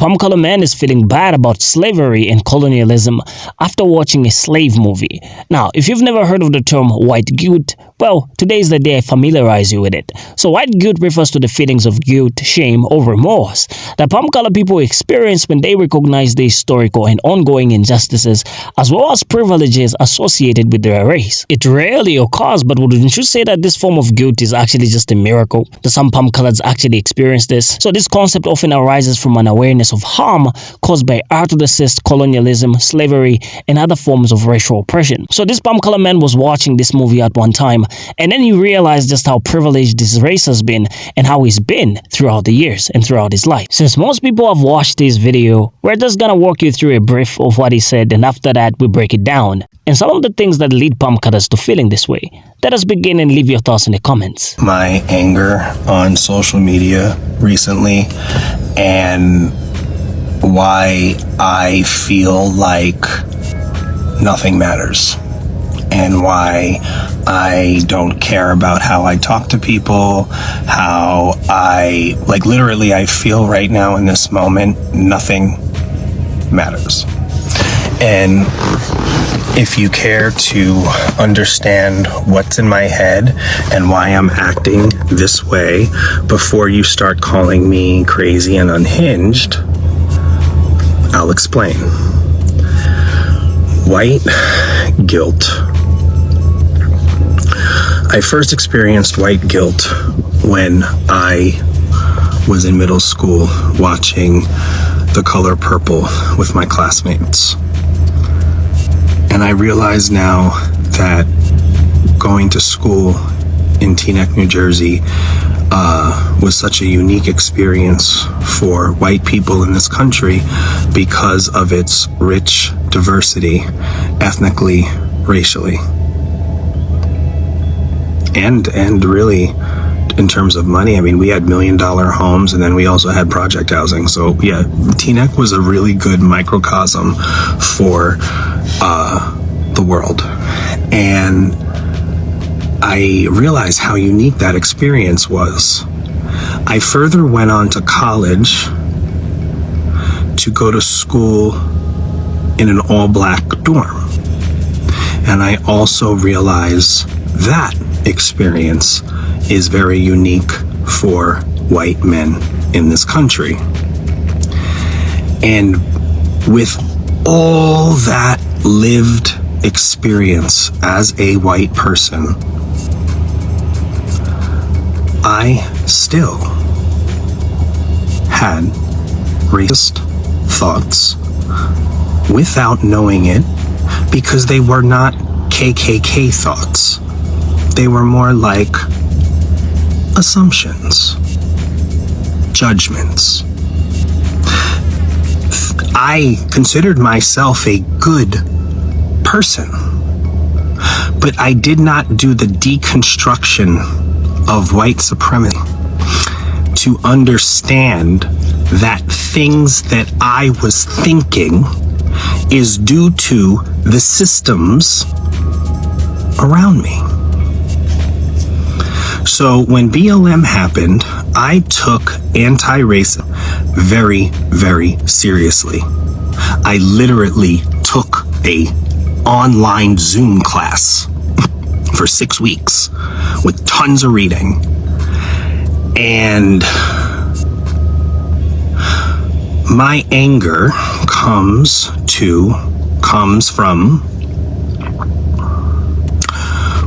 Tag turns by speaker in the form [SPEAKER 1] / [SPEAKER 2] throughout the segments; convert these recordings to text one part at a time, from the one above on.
[SPEAKER 1] palm color man is feeling bad about slavery and colonialism after watching a slave movie. Now, if you've never heard of the term white guilt, well, today is the day I familiarize you with it. So white guilt refers to the feelings of guilt, shame, or remorse that palm color people experience when they recognize the historical and ongoing injustices as well as privileges associated with their race. It rarely occurs, but wouldn't you say that this form of guilt is actually just a miracle? That some palm colors actually experience this? So this concept often arises from an awareness of harm caused by out-of-the-system colonialism, slavery, and other forms of racial oppression. So this palm color man was watching this movie at one time, and then he realized just how privileged this race has been and how he's been throughout the years and throughout his life. Since most people have watched this video, we're just gonna walk you through a brief of what he said, and after that we break it down and some of the things that lead palm colors to feeling this way. Let us begin and leave your thoughts in the comments.
[SPEAKER 2] My anger on social media recently and why I feel like nothing matters and why I don't care about how I talk to people, how literally I feel right now in this moment, nothing matters. And if you care to understand what's in my head and why I'm acting this way before you start calling me crazy and unhinged, I'll explain. White guilt. I first experienced white guilt when I was in middle school watching The Color Purple with my classmates. And I realize now that going to school in Teaneck, New Jersey was such a unique experience for white people in this country because of its rich diversity, ethnically, racially. And really, in terms of money, I mean, we had $1 million homes, and then we also had project housing. So yeah, Teaneck was a really good microcosm for the world. And I realized how unique that experience was. I further went on to college to go to school in an all-black dorm. And I also realized that experience is very unique for white men in this country. And with all that lived experience as a white person, I still had racist thoughts without knowing it, because they were not KKK thoughts. They were more like assumptions, judgments. I considered myself a good person, but I did not do the deconstruction of white supremacy to understand that things that I was thinking is due to the systems around me. So when BLM happened, I took anti-racism very, very seriously. I literally took a online Zoom class for 6 weeks with tons of reading. And my anger comes from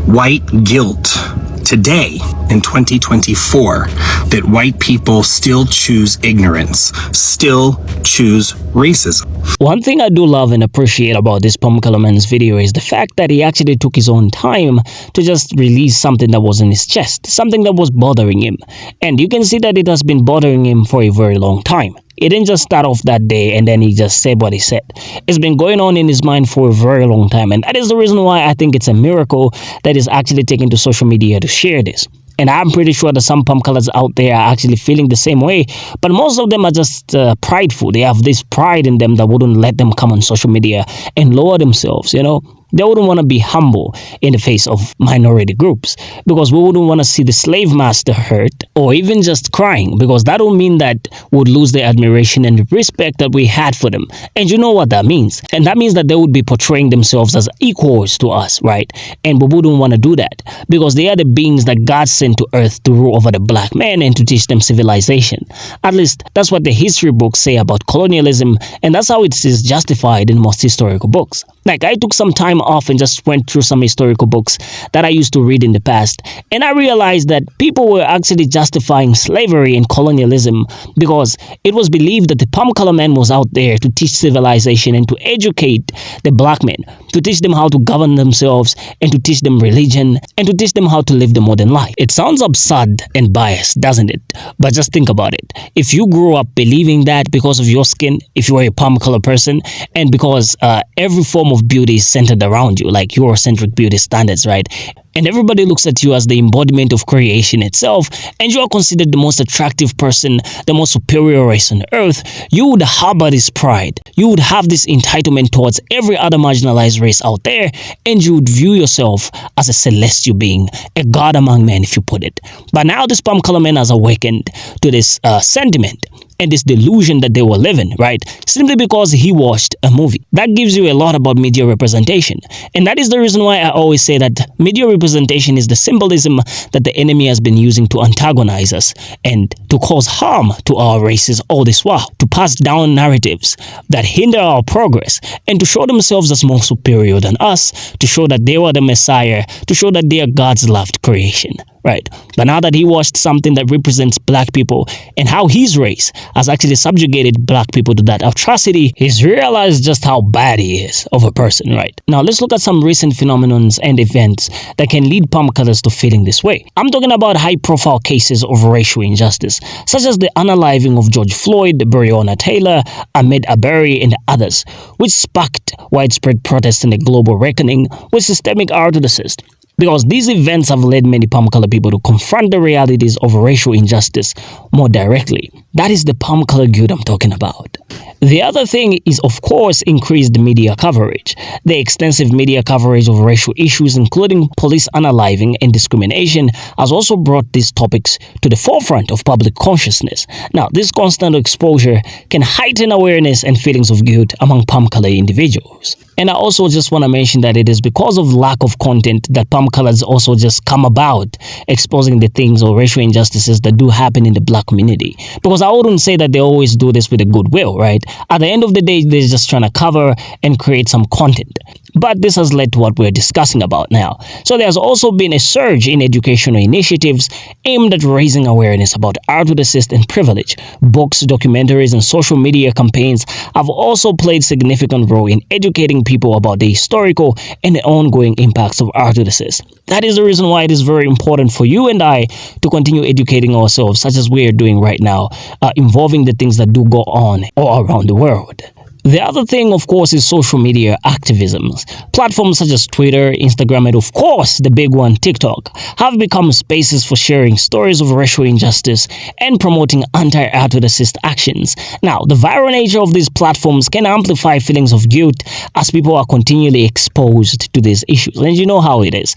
[SPEAKER 2] white guilt today in 2024, that white people still choose ignorance, still choose racism.
[SPEAKER 1] One thing I do love and appreciate about this palm color man's video is the fact that he actually took his own time to just release something that was in his chest, something that was bothering him. And you can see that it has been bothering him for a very long time. It didn't just start off that day and then he just said what he said. It's been going on in his mind for a very long time, and that is the reason why I think it's a miracle that he's actually taken to social media to share this. And I'm pretty sure that some palm colors out there are actually feeling the same way, but most of them are just prideful. They have this pride in them that wouldn't let them come on social media and lower themselves, you know. They wouldn't want to be humble in the face of minority groups because we wouldn't want to see the slave master hurt or even just crying, because that would mean that we would lose the admiration and the respect that we had for them. And you know what that means? And that means that they would be portraying themselves as equals to us, right? And we wouldn't want to do that because they are the beings that God sent to earth to rule over the black man and to teach them civilization. At least that's what the history books say about colonialism, and that's how it is justified in most historical books. Like, I took some time off and just went through some historical books that I used to read in the past, and I realized that people were actually justifying slavery and colonialism because it was believed that the palm color man was out there to teach civilization and to educate the black men, to teach them how to govern themselves and to teach them religion and to teach them how to live the modern life. It sounds absurd and biased, doesn't it? But just think about it. If you grew up believing that because of your skin, if you are a palm color person, and because every form of beauty is centered around you, like Eurocentric beauty standards, right? And everybody looks at you as the embodiment of creation itself, and you are considered the most attractive person, the most superior race on earth, you would harbor this pride. You would have this entitlement towards every other marginalized race out there, and you would view yourself as a celestial being, a god among men, if you put it. But now this palm color man has awakened to this sentiment and this delusion that they were living, right? Simply because he watched a movie. That gives you a lot about media representation. And that is the reason why I always say that media representation is the symbolism that the enemy has been using to antagonize us and to cause harm to our races all this while, to pass down narratives that hinder our progress and to show themselves as more superior than us, to show that they were the Messiah, to show that they are God's loved creation. Right. But now that he watched something that represents black people and how his race has actually subjugated black people to that atrocity, he's realized just how bad he is of a person, right? Now let's look at some recent phenomena and events that can lead palm colors to feeling this way. I'm talking about high-profile cases of racial injustice, such as the unaliving of George Floyd, Breonna Taylor, Ahmaud Arbery, and others, which sparked widespread protests and a global reckoning with systemic prejudice. Because these events have led many palm color people to confront the realities of racial injustice more directly. That is the palm color guilt I'm talking about. The other thing is, of course, increased media coverage. The extensive media coverage of racial issues, including police unaliving and discrimination, has also brought these topics to the forefront of public consciousness. Now, this constant exposure can heighten awareness and feelings of guilt among palm color individuals. And I also just want to mention that it is because of lack of content that palm colors also just come about, exposing the things or racial injustices that do happen in the black community. Because I wouldn't say that they always do this with a goodwill, right? At the end of the day, they're just trying to cover and create some content. But this has led to what we're discussing about now. So there's also been a surge in educational initiatives aimed at raising awareness about prejudice and privilege. Books, documentaries, and social media campaigns have also played a significant role in educating people about the historical and the ongoing impacts of prejudice. That is the reason why it is very important for you and I to continue educating ourselves, such as we are doing right now, involving the things that do go on all around the world. The other thing, of course, is social media activism. Platforms such as Twitter, Instagram, and of course, the big one, TikTok, have become spaces for sharing stories of racial injustice and promoting anti-racist actions. Now, the viral nature of these platforms can amplify feelings of guilt as people are continually exposed to these issues. And you know how it is.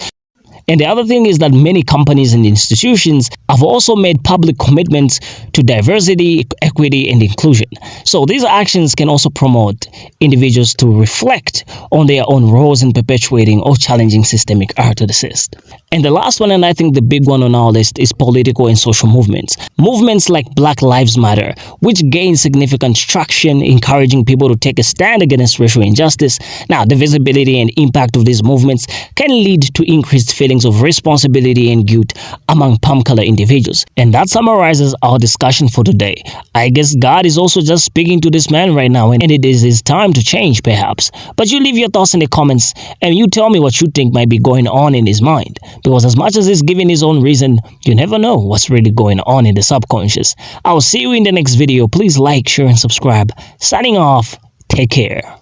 [SPEAKER 1] And the other thing is that many companies and institutions have also made public commitments to diversity, equity, and inclusion. So these actions can also promote individuals to reflect on their own roles in perpetuating or challenging systemic prejudice. And the last one, and I think the big one on our list, is political and social movements. Movements like Black Lives Matter, which gain significant traction, encouraging people to take a stand against racial injustice. Now, the visibility and impact of these movements can lead to increased feelings of responsibility and guilt among palm color individuals. And that summarizes our discussion for today. I guess God is also just speaking to this man right now, and it is his time to change, perhaps. But you leave your thoughts in the comments and you tell me what you think might be going on in his mind. Because as much as he's giving his own reason, you never know what's really going on in the subconscious. I'll see you in the next video. Please like, share, and subscribe. Signing off. Take care.